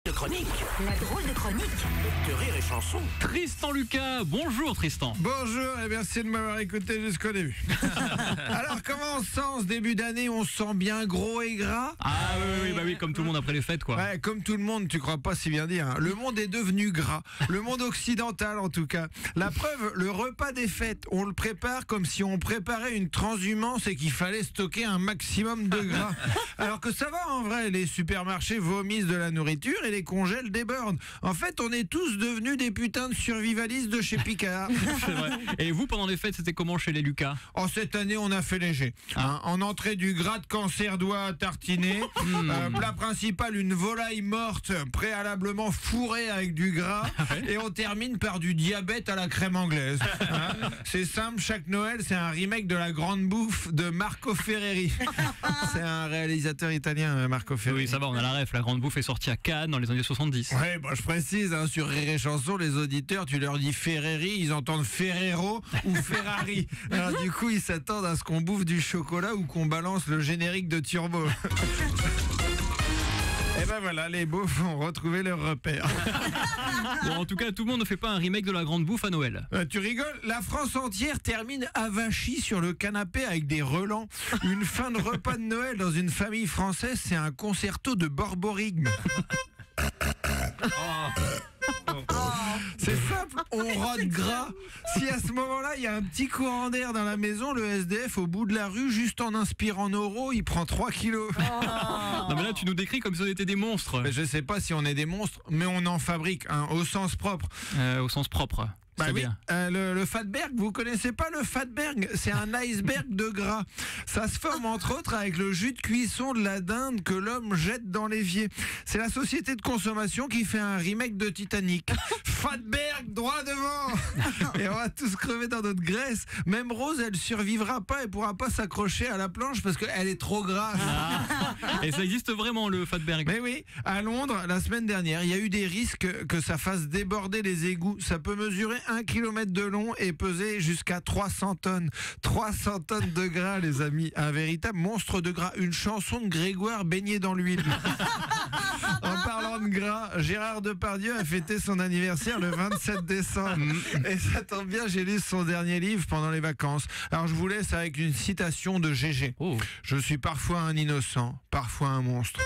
De chronique. La drôle de chronique. De rire et chanson. Tristan Lucas, bonjour Tristan. Bonjour et merci de m'avoir écouté jusqu'au début. Alors comment on se sent en ce début d'année? On se sent bien gros et gras? Ah oui, comme tout le monde après les fêtes quoi. Ouais, comme tout le monde, tu crois pas si bien dire. Hein. Le monde est devenu gras. Le monde occidental en tout cas. La preuve, le repas des fêtes, on le prépare comme si on préparait une transhumance et qu'il fallait stocker un maximum de gras. Alors que ça va en vrai, les supermarchés vomissent de la nourriture et les congèles débordent. En fait, on est tous devenus des putains de survivalistes de chez Picard. C'est vrai. Et vous pendant les fêtes c'était comment chez les Lucas? En cette année, on a fait léger. Hein, en entrée du gras de cancer d'oie tartiné. Plat principal, une volaille morte préalablement fourrée avec du gras. Et on termine par du diabète à la crème anglaise. Hein, c'est simple, chaque Noël, c'est un remake de La Grande Bouffe de Marco Ferreri. C'est un réalisateur italien, Marco Ferreri. Oui, ça va, on a la ref. La Grande Bouffe est sortie à Cannes dans les années 70. Ouais, bon, je précise, hein, sur Rire et Chanson, les auditeurs, tu leur dis Ferreri, ils entendent Ferrero ou Ferrari. Alors du coup, ils s'attendent à ce qu'on bouffe du chocolat ou qu'on balance le générique de Turbo. Et ben voilà, les beaufs ont retrouvé leur repère. Bon, en tout cas, tout le monde ne fait pas un remake de La Grande Bouffe à Noël. Tu rigoles? La France entière termine avachie sur le canapé avec des relents. Une fin de repas de Noël dans une famille française, c'est un concerto de borborigme. C'est simple, on rote gras. Si à ce moment-là, il y a un petit courant d'air dans la maison, le SDF au bout de la rue, juste en inspirant Noro, il prend 3 kilos. Non mais là tu nous décris comme si on était des monstres. Mais je sais pas si on est des monstres, mais on en fabrique, hein, au sens propre. Au sens propre. Bah C'est oui, bien. le fatberg, vous connaissez pas le fatberg? C'est un iceberg de gras. Ça se forme entre autres avec le jus de cuisson de la dinde que l'homme jette dans l'évier. C'est la société de consommation qui fait un remake de Titanic. Fatberg, droit devant. Et on va tous crever dans notre graisse. Même Rose, elle survivra pas et pourra pas s'accrocher à la planche parce qu'elle est trop grasse. Et ça existe vraiment le Fatberg? Mais oui, à Londres, la semaine dernière, il y a eu des risques que ça fasse déborder les égouts. Ça peut mesurer 1 km de long et peser jusqu'à 300 tonnes. 300 tonnes de gras, les amis. Un véritable monstre de gras. Une chanson de Grégoire baignée dans l'huile. En parlant de gras, Gérard Depardieu a fêté son anniversaire le 27 décembre. Et ça tombe bien, j'ai lu son dernier livre pendant les vacances. Alors je vous laisse avec une citation de Gégé. Oh. Je suis parfois un innocent, parfois un monstre.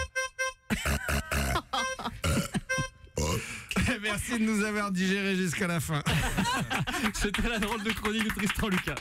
Merci de nous avoir digéré jusqu'à la fin. C'était la drôle de chronique de Tristan Lucas.